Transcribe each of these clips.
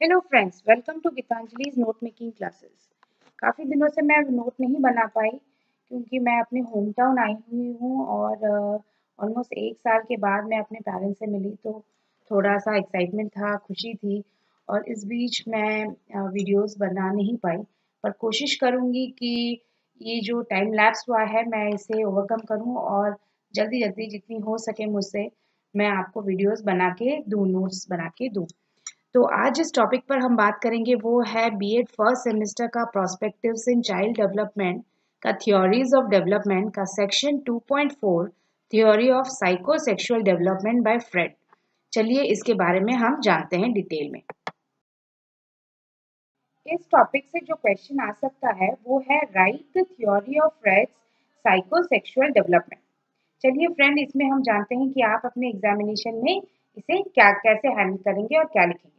Hello friends, welcome to Gitanjali's note making classes. काफ़ी दिनों से मैं नोट नहीं बना पाई क्योंकि मैं अपने होम टाउन आई हुई हूँ और ऑलमोस्ट 1 साल के बाद मैं अपने पेरेंट्स से मिली, तो थोड़ा सा एक्साइटमेंट था, खुशी थी। और इस बीच मैं वीडियोस बना नहीं पाई, पर कोशिश करूँगी कि ये जो टाइम लैप्स हुआ है मैं इसे ओवरकम करूँ और जल्दी जल्दी जितनी हो सके मुझसे मैं आपको वीडियोस बना के दूँ, नोट्स बना के दूँ। तो आज जिस टॉपिक पर हम बात करेंगे वो है बीएड फर्स्ट सेमेस्टर का प्रोस्पेक्टिव्स इन चाइल्ड डेवलपमेंट का थ्योरीज ऑफ डेवलपमेंट का section 2.4 theory of psychosexual development by Freud. चलिए इसके बारे में हम जानते हैं डिटेल में। इस टॉपिक से जो क्वेश्चन आ सकता है वो है right the theory of friends psychosexual development. चलिए फ्रेंड, इसमें हम जानते हैं कि आप अपने एग्जामिनेशन में इसे क्या कैसे हैंडल करेंगे और क्या लिखेंगे।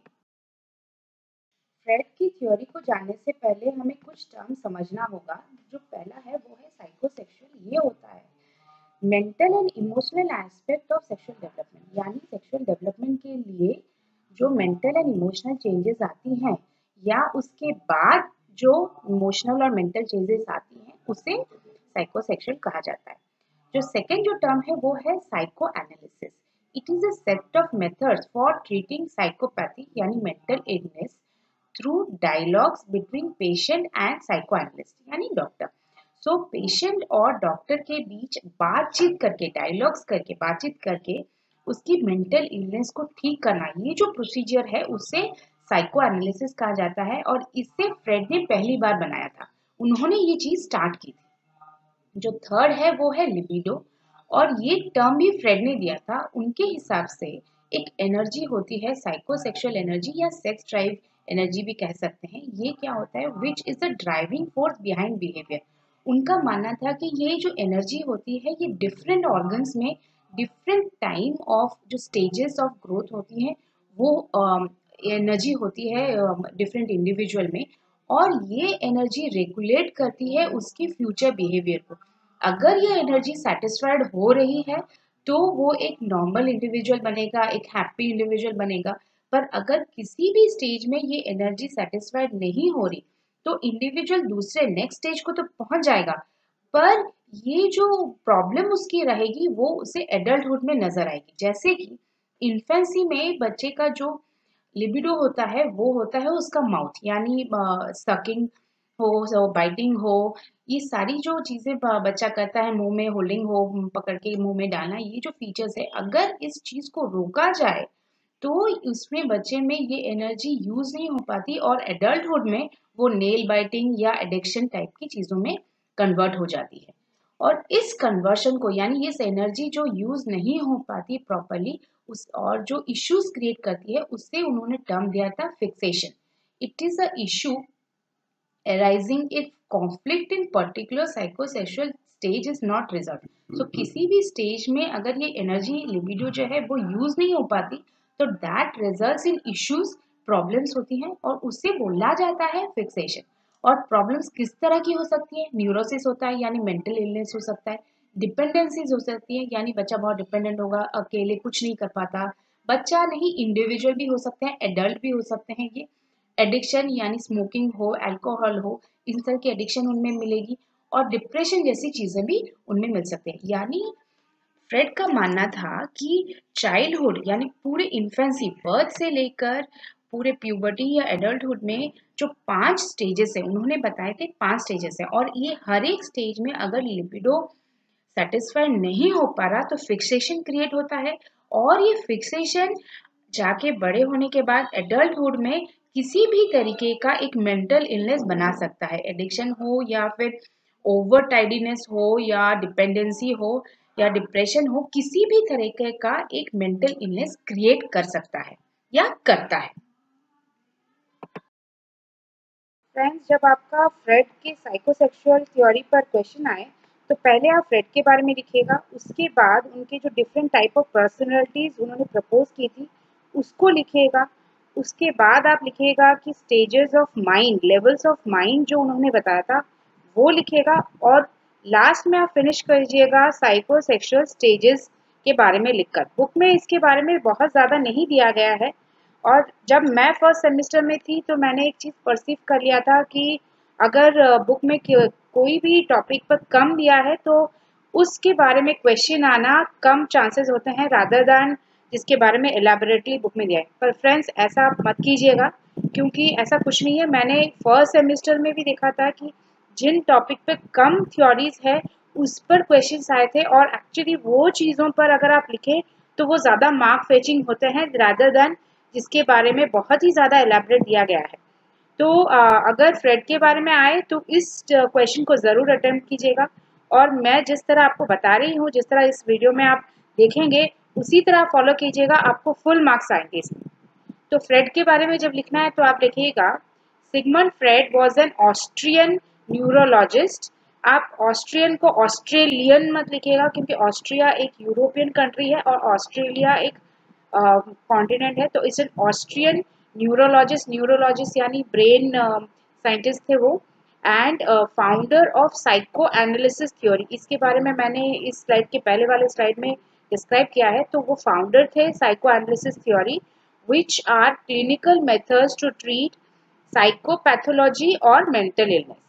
फ्रेड की थ्योरी को जानने से पहले हमें कुछ टर्म समझना होगा। जो पहला है वो है साइकोसेक्सुअल। ये होता है mental and emotional aspect of sexual development, यानी सेक्सुअल डेवलपमेंट के लिए जो मेंटल एंड इमोशनल चेंजेस आती हैं या उसके बाद जो इमोशनल और मेंटल चेंजेस आती हैं उसे साइकोसेक्सुअल कहा जाता है। जो सेकेंड जो टर्म है वो है psychoanalysis. It is a set of methods for treating psychopathy यानी mental illness through dialogues between patient and psychoanalyst यानी डॉक्टर। सो पेशेंट और डॉक्टर के बीच बातचीत करके, डायलॉग्स करके, बातचीत करके उसकी मेंटल इलनेस को ठीक करना, ये जो प्रोसीजर है उसे साइको एनालिसिस कहा जाता है और इसे फ्रेड ने पहली बार बनाया था। उन्होंने ये चीज स्टार्ट की थी। जो थर्ड है वो है लिबिडो, और ये टर्म भी फ्रेड ने दिया था। उनके हिसाब से एक एनर्जी होती है साइकोसेक्सुअल एनर्जी या सेक्स ड्राइव एनर्जी भी कह सकते हैं। ये क्या होता है, which is the driving force behind behaviour. उनका मानना था कि ये जो एनर्जी होती है ये डिफरेंट ऑर्गन्स में डिफरेंट टाइम ऑफ जो स्टेजेस ऑफ ग्रोथ होती है वो एनर्जी होती है डिफरेंट इंडिविजुअल में, और ये एनर्जी रेगुलेट करती है उसकी फ्यूचर बिहेवियर को। अगर ये एनर्जी सेटिस्फाइड हो रही है तो वो एक नॉर्मल इंडिविजुअल बनेगा, एक हैप्पी इंडिविजुअल बनेगा। पर अगर किसी भी स्टेज में ये एनर्जी सेटिस्फाइड नहीं हो रही तो इंडिविजुअल दूसरे नेक्स्ट स्टेज को तो पहुंच जाएगा, पर ये जो प्रॉब्लम उसकी रहेगी वो उसे एडल्टहुड में नजर आएगी। जैसे कि इन्फेंसी में बच्चे का जो लिबिडो होता है वो होता है उसका माउथ, यानी सकिंग हो, बाइटिंग हो, ये सारी जो चीजें बच्चा करता है, मुंह में होल्डिंग हो, पकड़ के मुंह में डालना, ये जो फीचर्स है अगर इस चीज को रोका जाए तो उसमें बच्चे में ये एनर्जी यूज नहीं हो पाती और एडल्टहुड में वो नेल बाइटिंग या एडिक्शन टाइप की चीजों में कन्वर्ट हो जाती है। और इस कन्वर्शन को, यानी इस एनर्जी जो यूज नहीं हो पाती प्रॉपरली उस और जो इश्यूज क्रिएट करती है, उससे उन्होंने टर्म दिया था fixation. It is a issue arising if conflict in particular psychosexual stage is not resolved। So किसी भी स्टेज में अगर ये एनर्जी लिबिडो जो है वो यूज नहीं हो पाती तो that results in issues, problems होती हैं और उससे बोला जाता है फिक्सेशन। और प्रॉब्लम्स किस तरह की हो सकती है, न्यूरोसिस होता है यानी मेंटल इलनेस हो सकता है, डिपेंडेंसीज हो सकती है यानी बच्चा बहुत डिपेंडेंट होगा, अकेले कुछ नहीं कर पाता, बच्चा नहीं इंडिविजुअल भी हो सकते हैं, एडल्ट भी हो सकते हैं। ये एडिक्शन यानी स्मोकिंग हो, अल्कोहल हो, इस तरह की एडिक्शन उनमें मिलेगी, और डिप्रेशन जैसी चीजें भी उनमें मिल सकते हैं। यानी फ्रेड का मानना था कि चाइल्डहुड यानी पूरे इन्फेंसी, बर्थ से लेकर पूरे प्यूबर्टी या एडल्टहुड में जो 5 स्टेजेस है, उन्होंने बताए थे 5 स्टेजेस है, और ये हर एक स्टेज में अगर लिबिडो सेटिस्फाई नहीं हो पा रहा तो फिक्सेशन क्रिएट होता है, और ये फिक्सेशन जाके बड़े होने के बाद एडल्टहुड में किसी भी तरीके का एक मेंटल इलनेस बना सकता है। एडिक्शन हो या फिर ओवर टाइडीनेस हो या डिपेंडेंसी हो या डिप्रेशन हो, किसी भी तरीके का एक मेंटल इलनेस क्रिएट कर सकता है या करता है। फ्रेंड्स, जब आपका फ्रेड के साइकोसेक्सुअल थ्योरी पर क्वेश्चन आए तो पहले आप फ्रेड के बारे में लिखिएगा, उसके बाद उनके जो डिफरेंट टाइप ऑफ पर्सनैलिटीज उन्होंने प्रपोज की थी उसको लिखिएगा। उसके बाद आप लिखिएगा कि stages of mind, levels of mind जो उन्होंने बताया था वो लिखिएगा, और लास्ट में आप फिनिश करिएगा साइकोसेक्सुअल स्टेजेस के बारे में लिखकर। बुक में इसके बारे में बहुत ज़्यादा नहीं दिया गया है और जब मैं फर्स्ट सेमेस्टर में थी तो मैंने एक चीज़ परसीव कर लिया था कि अगर बुक में कोई भी टॉपिक पर कम दिया है तो उसके बारे में क्वेश्चन आना कम चांसेस होते हैं रादर दैन जिसके बारे में एलैबोरेटली बुक में दिया है। पर फ्रेंड्स ऐसा आप मत कीजिएगा, क्योंकि ऐसा कुछ नहीं है। मैंने फर्स्ट सेमेस्टर में भी देखा था कि जिन टॉपिक पे कम थ्योरीज है उस पर क्वेश्चंस आए थे, और एक्चुअली वो चीज़ों पर अगर आप लिखें तो वो ज़्यादा मार्क फेचिंग होते हैं रादर दैन जिसके बारे में बहुत ही ज़्यादा एलैबोरेट दिया गया है। तो अगर फ्रेड के बारे में आए तो इस क्वेश्चन को ज़रूर अटेम्प्ट कीजिएगा, और मैं जिस तरह आपको बता रही हूँ, जिस तरह इस वीडियो में आप देखेंगे उसी तरह फॉलो कीजिएगा, आपको फुल मार्क्स आएंगे इसमें। तो फ्रेड के बारे में जब लिखना है तो आप लिखिएगा Sigmund Freud was an Austrian neurologist. आप ऑस्ट्रियन को ऑस्ट्रेलियन मत लिखिएगा, क्योंकि ऑस्ट्रिया एक यूरोपियन कंट्री है और ऑस्ट्रेलिया एक कॉन्टिनेंट है। तो it's an Austrian neurologist, neurologist यानी ब्रेन साइंटिस्ट थे वो, and founder of psycho analysis theory. इसके बारे में मैंने इस स्लाइड के पहले वाले स्लाइड में डिस्क्राइब किया है। तो वो फाउंडर थे psycho analysis theory which are clinical methods to treat psychopathology or mental illness.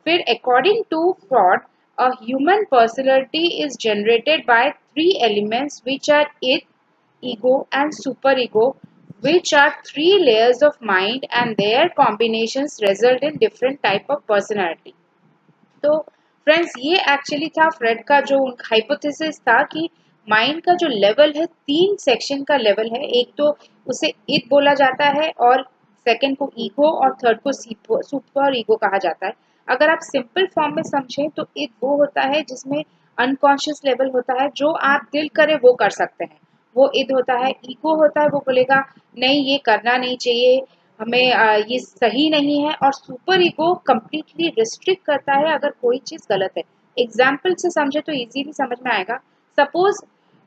फिर according to Freud, a human personality is generated by three elements which are id, ego and superego, which are three layers of mind and their combinations result in different type of personality. तो friends ये actually था Fred का जो hypothesis था कि mind का जो level है 3 सेक्शन का लेवल है। एक तो उसे इद बोला जाता है, और सेकंड को ईगो, और थर्ड को सुपर ईगो कहा जाता है। अगर आप सिंपल फॉर्म में समझें तो इद वो होता है जिसमें अनकॉन्शियस लेवल होता है, जो आप दिल करे वो कर सकते हैं, वो इद होता है। ईगो होता है वो बोलेगा नहीं ये करना नहीं चाहिए, हमें ये सही नहीं है। और सुपर ईगो कम्प्लीटली रिस्ट्रिक्ट करता है अगर कोई चीज़ गलत है। एग्जाम्पल से समझे तो इजीली समझ में आएगा। सपोज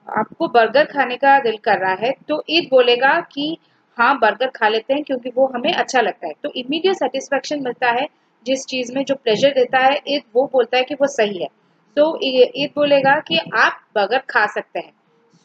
आपको बर्गर खाने का दिल कर रहा है तो ईद बोलेगा कि हाँ बर्गर खा लेते हैं क्योंकि वो हमें अच्छा लगता है, तो इमीडिएट सेटिस्फेक्शन मिलता है जिस चीज़ में जो प्लेजर देता है। ईद वो बोलता है कि वो सही है, तो ईद बोलेगा कि आप बर्गर खा सकते हैं।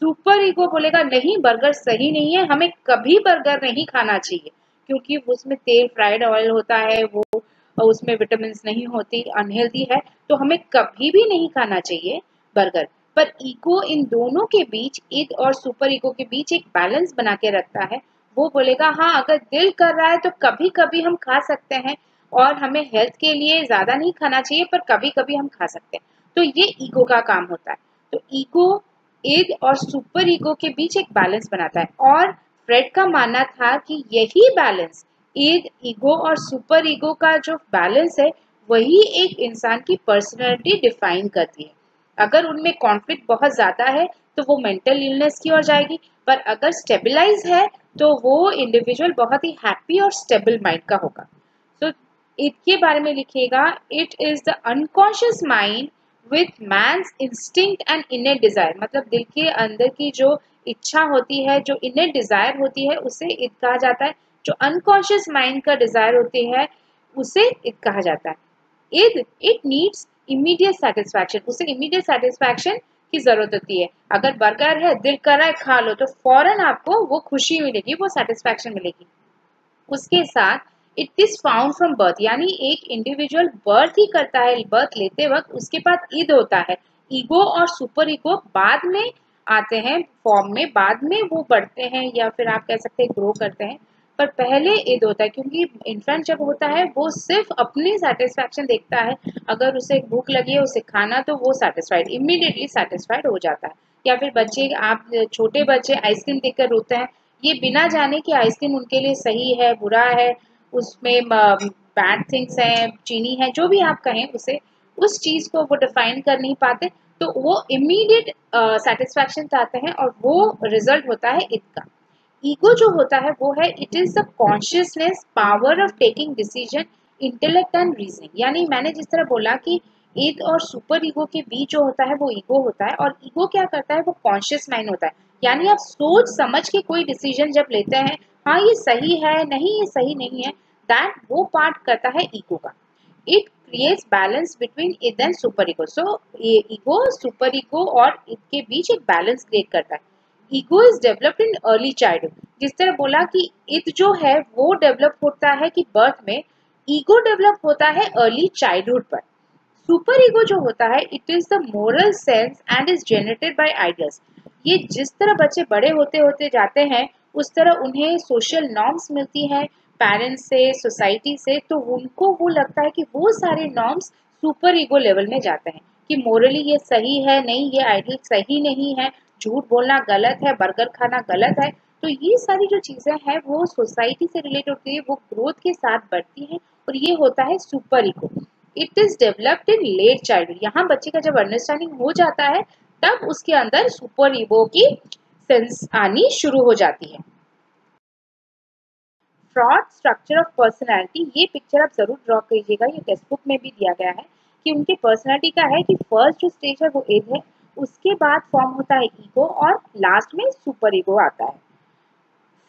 सुपर ईगो बोलेगा नहीं बर्गर सही नहीं है, हमें कभी बर्गर नहीं खाना चाहिए क्योंकि उसमें तेल फ्राइड ऑयल होता है, वो उसमें विटामिन नहीं होती, अनहेल्दी है, तो हमें कभी भी नहीं खाना चाहिए बर्गर। पर ईगो इन दोनों के बीच, ईद और सुपर ईगो के बीच एक बैलेंस बना के रखता है। वो बोलेगा हाँ अगर दिल कर रहा है तो कभी कभी हम खा सकते हैं, और हमें हेल्थ के लिए ज्यादा नहीं खाना चाहिए पर कभी कभी हम खा सकते हैं। तो ये ईगो का काम होता है। तो ईगो, ईद और सुपर ईगो के बीच एक बैलेंस बनाता है, और फ्रेड का मानना था कि यही बैलेंस, ईद, ईगो और सुपर ईगो का जो बैलेंस है वही एक इंसान की पर्सनैलिटी डिफाइन करती है। अगर उनमें कॉन्फ्लिक्ट बहुत ज्यादा है तो वो मेंटल इलनेस की ओर जाएगी, पर अगर स्टेबलाइज है तो वो इंडिविजुअल बहुत ही हैप्पी और स्टेबल माइंड का होगा। तो इसके बारे में लिखिएगा it is the unconscious mind with man's instinct and innate desire. मतलब दिल के अंदर की जो इच्छा होती है, जो इनेट डिजायर होती है, उसे इद कहा जाता है। जो अनकॉन्शियस माइंड का डिजायर होती है उसे इद कहा जाता है। इद, इट नीड्स इमीडिएट सेटिस्फैक्शन, उसे इमीडिएट सेटिस्फैक्शन की जरूरत होती है। अगर बर्गर है दिल कर रहा है खा लो, तो फौरन आपको वो खुशी मिलेगी, वो सेटिस्फैक्शन मिलेगी। उसके साथ it is found from birth, यानी एक इंडिविजुअल बर्थ ही करता है, बर्थ लेते वक्त उसके पास ईद होता है। ईगो और सुपर ईगो बाद में आते हैं फॉर्म में, बाद में वो बढ़ते हैं या फिर आप कह सकते हैं ग्रो करते हैं, पर पहले ईद होता है क्योंकि इन्फेंट जब होता है वो सिर्फ अपनी सेटिस्फैक्शन देखता है। अगर उसे भूख लगी है उसे खाना, तो वो सेटिस्फाइड, इमीडिएटली सेटिस्फाइड हो जाता है। या फिर बच्चे, आप छोटे बच्चे आइसक्रीम देखकर रोते हैं, ये बिना जाने कि आइसक्रीम उनके लिए सही है बुरा है, उसमें बैड थिंग्स हैं, चीनी है, जो भी आप कहें उसे, उस चीज़ को वो डिफाइन कर नहीं पाते, तो वो इमीडिएट सेटिस्फैक्शन चाहते हैं और वो रिजल्ट होता है इसका। ईगो जो होता है वो है it is the consciousness power of taking decision, intellect and reasoning. यानी मैंने जिस तरह बोला कि ईद और सुपर ईगो के बीच जो होता है वो ईगो होता है, और ईगो क्या करता है वो कॉन्शियस माइंड होता है। यानी आप सोच समझ के कोई डिसीजन जब लेते हैं, हाँ ये सही है नहीं ये सही नहीं है, दैट वो पार्ट करता है ईगो का। It creates balance between id and super ego. So ये ईगो, सुपर ईगो और इद के बीच एक बैलेंस क्रिएट करता है। Ego is developed in early childhood. जिस तरह बोला कि इद जो है वो डेवलप होता है कि बर्थ में, ईगो डेवलप होता है अर्ली चाइल्डहुड पर। सुपर ईगो जो होता है it is the moral sense and is generated by ideas. ये जिस तरह बच्चे बड़े होते होते जाते हैं उस तरह उन्हें सोशल नॉर्म्स मिलती हैं पेरेंट्स से, सोसाइटी से, तो उनको वो लगता है कि वो सारे नॉर्म्स सुपर ईगो लेवल में जाते हैं कि मोरली ये सही है, नहीं ये आइडियल सही नहीं है, झूठ बोलना गलत है, बर्गर खाना गलत है। तो ये सारी जो चीजें हैं वो सोसाइटी से रिलेट होती है, वो ग्रोथ के साथ बढ़ती हैं और ये होता है super ego. It is developed in late childhood. यहाँ बच्चे का जब अंडरस्टैंडिंग हो जाता है तब उसके अंदर सुपर ईगो की सेंस आनी शुरू हो जाती है। फ्रॉड स्ट्रक्चर ऑफ पर्सनैलिटी, ये पिक्चर आप जरूर ड्रॉ कीजिएगा, ये टेक्स्ट बुक में भी दिया गया है कि उनके पर्सनैलिटी का है कि फर्स्ट जो स्टेज है वो एज है, उसके बाद फॉर्म होता है ईगो और लास्ट में सुपर ईगो आता है।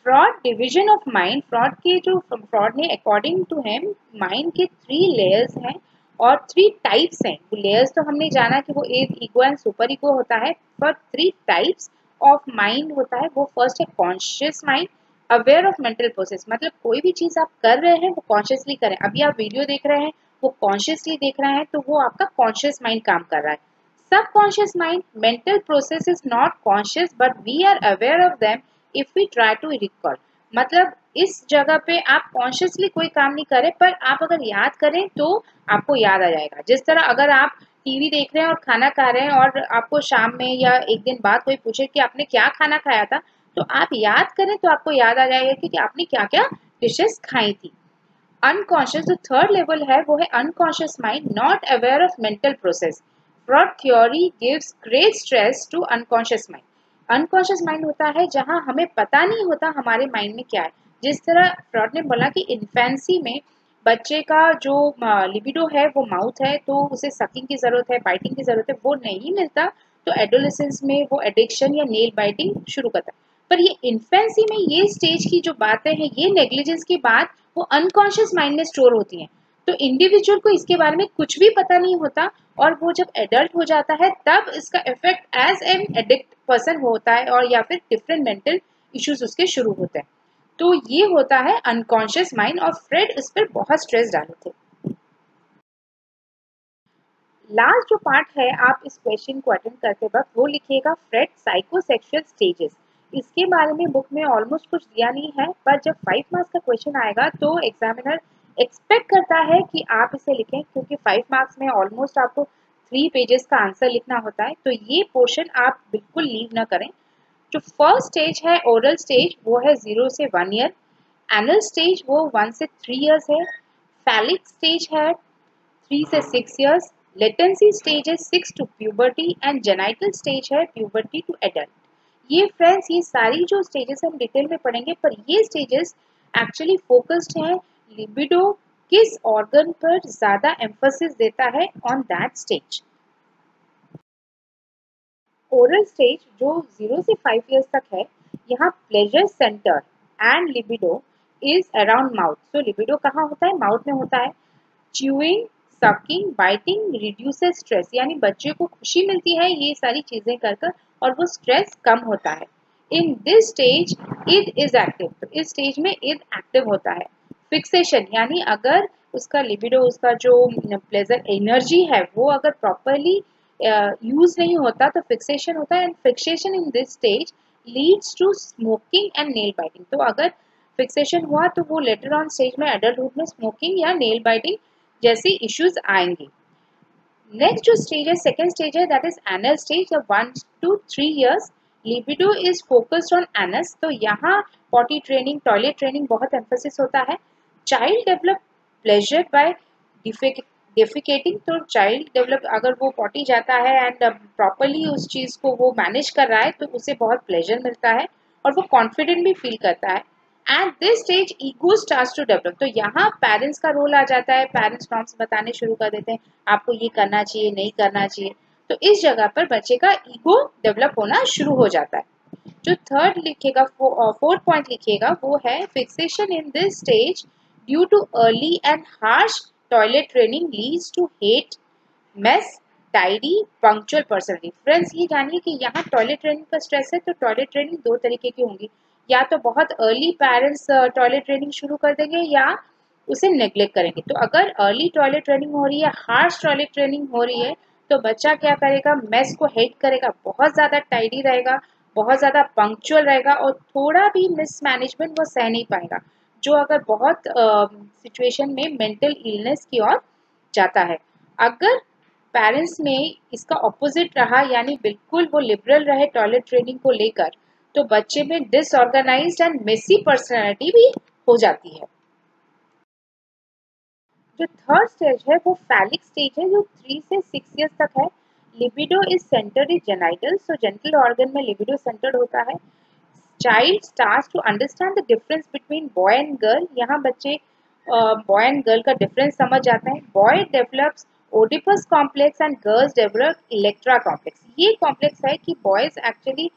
Fraud division of mind, fraud ने अकॉर्डिंग टू हिम माइंड के 3 लेयर्स हैं और 3 टाइप्स हैं। लेयर्स तो हमने जाना कि वो ईगो एंड सुपर ईगो होता है, पर 3 टाइप्स ऑफ माइंड होता है। वो फर्स्ट है conscious mind, aware of mental process, मतलब कोई भी चीज आप कर रहे हैं वो कॉन्शियसली करें। अभी आप वीडियो देख रहे हैं वो कॉन्शियसली देख रहे हैं तो वो आपका कॉन्शियस माइंड काम कर रहा है। Subconscious mind, mental process is not conscious but we are aware of them if we try to recall. मतलब इस जगह पे आप कॉन्शियसली कोई काम नहीं करें पर आप अगर याद करें तो आपको याद आ जाएगा। जिस तरह अगर आप टीवी देख रहे हैं और खाना खा रहे हैं और आपको शाम में या एक दिन बाद कोई पूछे कि आपने क्या खाना खाया था, तो आप याद करें तो आपको याद आ जाएगा कि आपने क्या क्या डिशेस खाई थी। अनकॉन्शियस जो थर्ड लेवल है वो है unconscious mind, not aware of mental process. Freud theory gives great stress to unconscious mind. Unconscious mind होता है जहां हमें पता नहीं होता हमारे माइंड में क्या है। जिस तरह फ्रॉड ने बोला कि इन्फेंसी में बच्चे का जो लिबिडो है वो माउथ है, तो उसे सकिंग की जरूरत है, बाइटिंग की जरूरत है, वो नहीं मिलता तो एडोलेसेंस में वो एडिक्शन या नेल बाइटिंग शुरू करता है। पर ये इन्फेंसी में ये स्टेज की जो बातें हैं, ये नेग्लिजेंस की बात वो अनकॉन्शियस माइंड में स्टोर होती हैं, तो इंडिविजुअल को इसके बारे में कुछ भी पता नहीं होता और वो जब एडल्ट हो जाता है तब इसका effect as an addict person होता है और या फिर डिफरेंट मेंटल इश्यूज उसके शुरू होते हैं। तो ये होता है अनकॉन्शियस माइंड और फ्रेड इस पर बहुत स्ट्रेस डाले थे। लास्ट जो पार्ट है आप इस क्वेश्चन को अटेंड करते वक्त वो लिखिएगा फ्रेड साइकोसेक्सुअल स्टेजेस। इसके बारे में बुक में ऑलमोस्ट कुछ दिया नहीं है, पर जब 5 मार्क्स का क्वेश्चन आएगा तो एग्जामिनर एक्सपेक्ट करता है कि आप इसे लिखें, क्योंकि 5 मार्क्स में ऑलमोस्ट आपको 3 पेजेस का आंसर लिखना होता है, तो ये पोर्शन आप बिल्कुल लीव ना करें। जो फर्स्ट स्टेज है ओरल स्टेज वो है 0 से 1 ईयर, एनल स्टेज वो 1 से 3 ईयर्स है, फैलिक स्टेज है 3 से 6 ईयर्स, लेटेंसी स्टेज है 6 to puberty and genital stage है प्यूबर्टी टू एडल्ट। ये फ्रेंड्स ये सारी जो स्टेजेस हम डिटेल में पढ़ेंगे, पर ये स्टेजेस एक्चुअली फोकस्ड है लिबिडो किस ऑर्गन पर ज्यादा एम्फोसिस देता है on that stage. Oral stage जो 0 से 5 इयर्स तक है, यहाँ pleasure centre and libido is around mouth. So libido कहाँ होता है? माउथ में होता है। Chewing, sucking, biting reduces stress, यानी बच्चे को खुशी मिलती है ये सारी चीजें कर कर और वो स्ट्रेस कम होता है। In this stage id is active, तो इस स्टेज में इड एक्टिव होता है। फिक्सेशन, यानी अगर उसका लिबिडो, उसका जो प्लेजर एनर्जी है वो अगर प्रॉपरली यूज नहीं होता तो फिक्सेशन होता है, and fixation in this stage leads to smoking and nail biting. तो अगर फिक्सेशन हुआ तो वो लेटर ऑन स्टेज में एडल्टहुड में स्मोकिंग या नेल बाइटिंग जैसी इश्यूज आएंगी। नेक्स्ट जो स्टेज है सेकेंड स्टेज है that is anal stage, 1 to 3 years libido is focused on anus, तो यहाँ पॉटी ट्रेनिंग, टॉयलेट ट्रेनिंग बहुत एम्फोसिस होता है। Child develop pleasure by defecating, तो चाइल्ड डेवलप अगर वो पॉटी जाता है एंड प्रॉपरली उस चीज को वो मैनेज कर रहा है तो उसे बहुत प्लेजर मिलता है और वो कॉन्फिडेंट भी फील करता है। At this stage ego starts to develop, तो यहाँ पेरेंट्स का रोल आ जाता है, पेरेंट्स नॉर्म्स बताने शुरू कर देते हैं आपको ये करना चाहिए, नहीं करना चाहिए, तो इस जगह पर बच्चे का ईगो डेवलप होना शुरू हो जाता है। जो थर्ड लिखिएगा, फोर्थ पॉइंट लिखिएगा वो है fixation in this stage due to early and harsh toilet training leads to hate, mess, tidy punctual personality. Friends ये जानिए कि यहाँ टॉयलेट ट्रेनिंग का स्ट्रेस है, तो टॉयलेट ट्रेनिंग दो तरीके की होंगी, या तो बहुत अर्ली पेरेंट्स टॉयलेट ट्रेनिंग शुरू कर देंगे या उसे नेग्लेक्ट करेंगे। तो अगर अर्ली टॉयलेट ट्रेनिंग हो रही है, हार्श टॉयलेट ट्रेनिंग हो रही है, तो बच्चा क्या करेगा, मेस को हेट करेगा, बहुत ज़्यादा टाइडी रहेगा, बहुत ज़्यादा पंक्चुअल रहेगा और थोड़ा भी मिसमैनेजमेंट वो सह नहीं पाएगा, जो अगर बहुत सिचुएशन में मेंटल इलनेस की ओर जाता है। अगर पेरेंट्स में इसका ऑपोजिट रहा, यानी बिल्कुल वो लिबरल रहे टॉयलेट ट्रेनिंग को लेकर, तो बच्चे में डिसऑर्गेनाइज्ड एंड मेसी पर्सनैलिटी भी हो जाती है। जो थर्ड स्टेज है वो फैलिक स्टेज है, जो 3 से 6 इयर्स तक है। Libido is centred in genital, so genital organ में लिबिडो सेंटर्ड होता है। Child starts to understand the difference between boy and girl, यहाँ बच्चे बॉय एंड गर्ल का डिफरेंस समझ जाते हैं। Boy develops Oedipus complex and girls develop Electra complex. ये कॉम्प्लेक्स है कि बॉयज एक्चुअली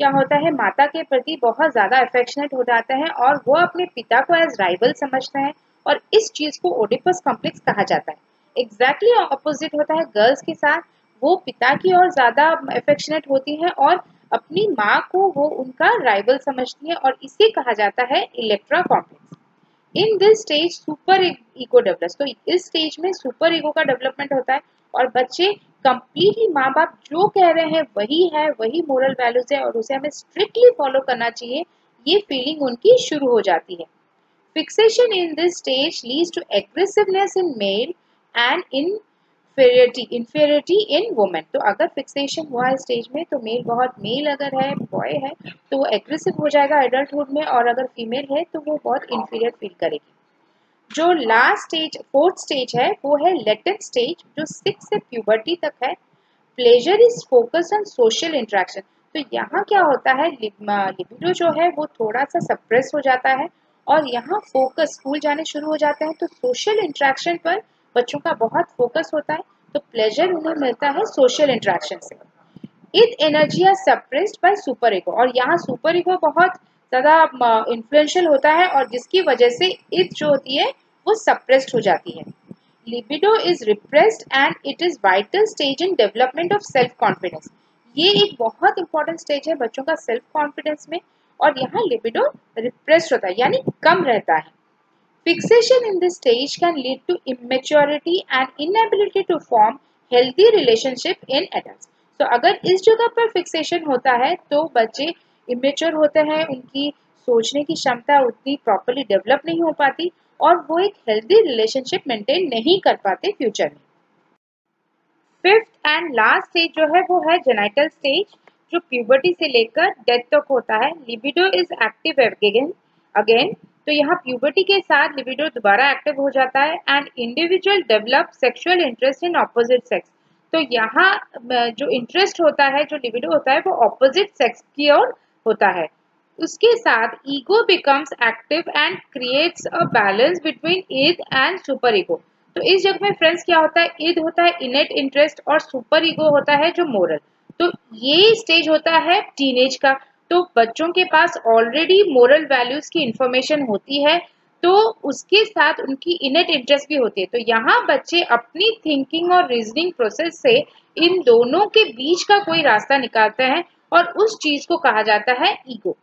क्या होता है, माता के प्रति बहुत ज़्यादा अफेक्शनेट हो जाते हैं और वो अपने पिता को एज राइवल समझते हैं, और इस चीज़ को ओडिपस कॉम्प्लेक्स कहा जाता है। एग्जैक्टली ऑपोजिट होता है गर्ल्स के साथ, वो पिता की ओर ज़्यादा अफेक्शनेट होती हैं और अपनी माँ को वो उनका राइवल समझती है, और इसे कहा जाता है Electra complex. In this stage super ego develops, तो इस स्टेज में सुपर ईगो का डेवलपमेंट होता है और बच्चे कंप्लीटली माँ बाप जो कह रहे हैं वही है, वही मोरल वैल्यूज है और उसे हमें स्ट्रिक्टली फॉलो करना चाहिए, ये फीलिंग उनकी शुरू हो जाती है। Fixation in this stage leads to aggressiveness in male and inferiority in woman। तो अगर फिक्सेशन हुआ है स्टेज में, तो मेल अगर है, बॉय है, तो वो एग्रेसिव हो जाएगा एडल्टहुड में, और अगर फीमेल है तो वो बहुत इंफीरियर फील करेगी। जो लास्ट स्टेज, फोर्थ स्टेज है, वो है लेटेंट स्टेज, जो 6 से प्यूबर्टी तक है। Pleasure is focus on social interaction. तो यहाँ क्या होता है, लिबिडो जो है वो थोड़ा सा सप्रेस हो जाता है और यहाँ फोकस, स्कूल जाने शुरू हो जाते हैं तो सोशल इंटरेक्शन पर बच्चों का बहुत फोकस होता है, तो प्लेजर उन्हें मिलता है सोशल इंटरेक्शन से। It energy are suppressed by super ego, और यहाँ सुपर ईगो बहुत ज़्यादा इन्फ्लुएंशियल होता है और जिसकी वजह से इट जो होती है वो सप्रेस्ड हो जाती है। Libido is repressed and it is vital stage in development of self confidence. ये एक बहुत इंपॉर्टेंट स्टेज है बच्चों का सेल्फ कॉन्फिडेंस में, और यहाँ लिबिडो रिप्रेस्ड होता है यानी कम रहता है। Fixation in this stage can lead to immaturity and inability to form healthy relationship in adults। तो अगर इस जगह पर फिक्सेशन होता है तो बच्चे इमेच्योर होते हैं, उनकी सोचने की क्षमता उतनी प्रॉपर्ली डेवलप नहीं हो पाती और वो एक हेल्दी रिलेशनशिप मेंटेन नहीं कर पाते फ्यूचर में। फिफ्थ एंड लास्ट स्टेज जो है वो है जेनिटल स्टेज, जो प्यूबर्टी से लेकर डेथ तक होता है। लिबिडो इज एक्टिव अगेन, तो यहाँ प्यूबर्टी के साथ लिबिडो दोबारा एक्टिव हो जाता है and individual develop sexual interest in opposite sex. तो यहाँ जो इंटरेस्ट होता है, जो लिबिडो होता है, वो ऑपोजिट सेक्स की ओर होता है। उसके साथ ego becomes active and creates a balance between Eid and super ego. तो इस जगह में फ्रेंड्स क्या होता है, ईद होता है इनेट इंटरेस्ट और सुपर ईगो होता है जो मोरल। तो ये स्टेज होता है टीनेज का, तो बच्चों के पास ऑलरेडी मोरल वैल्यूज की इंफॉर्मेशन होती है, तो उसके साथ उनकी इनेट इंटरेस्ट भी होती है। तो यहाँ बच्चे अपनी थिंकिंग और रीजनिंग प्रोसेस से इन दोनों के बीच का कोई रास्ता निकालते हैं और उस चीज को कहा जाता है ego.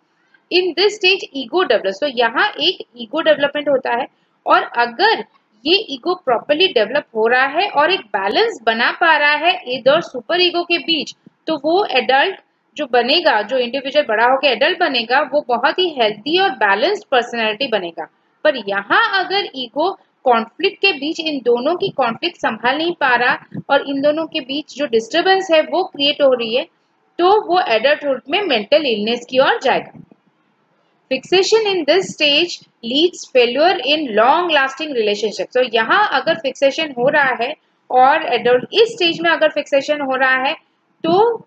In this stage ego develop, तो यहाँ एक ईगो डेवलपमेंट होता है, और अगर ये ईगो प्रॉपर्ली डेवलप हो रहा है और एक बैलेंस बना पा रहा है ईद और सुपर ईगो के बीच, तो वो एडल्ट जो बनेगा, जो इंडिविजुअल बड़ा होकर एडल्ट बनेगा, वो बहुत ही हेल्दी और बैलेंस्ड पर्सनैलिटी बनेगा। पर यहाँ अगर ईगो कॉन्फ्लिक्ट के बीच इन दोनों की कॉन्फ्लिक्ट संभाल नहीं पा रहा और इन दोनों के बीच जो डिस्टर्बेंस है वो क्रिएट हो रही है, तो वो एडल्टहुड में मेंटल इलनेस की ओर जाएगा। Fixation in this stage leads failure in long lasting relationship. तो यहाँ अगर फिक्सेशन हो रहा है और एडल्ट इस स्टेज में अगर फिक्सेशन हो रहा है, तो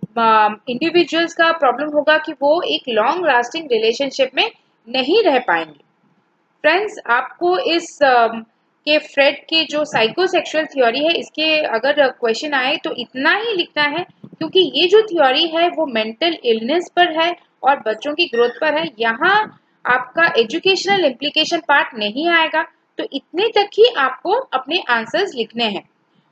इंडिविजुअल्स का प्रॉब्लम होगा कि वो एक लॉन्ग लास्टिंग रिलेशनशिप में नहीं रह पाएंगे। फ्रेंड्स, आपको इस के फ्रेड के जो साइकोसेक्सुअल थ्योरी है, इसके अगर क्वेश्चन आए तो इतना ही लिखना है, क्योंकि ये जो थ्योरी है वो मेंटल इलनेस पर है और बच्चों की ग्रोथ पर है। यहाँ आपका एजुकेशनल इम्प्लीकेशन पार्ट नहीं आएगा, तो इतने तक ही आपको अपने आंसर्स लिखने हैं।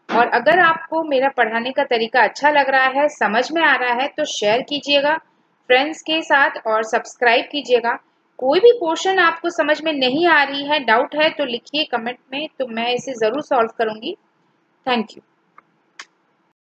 और अगर आपको मेरा पढ़ाने का तरीका अच्छा लग रहा है, समझ में आ रहा है, तो शेयर कीजिएगा फ्रेंड्स के साथ और सब्सक्राइब कीजिएगा। कोई भी पोर्शन आपको समझ में नहीं आ रही है, डाउट है, तो लिखिए कमेंट में, तो मैं इसे ज़रूर सॉल्व करूँगी। Thank you.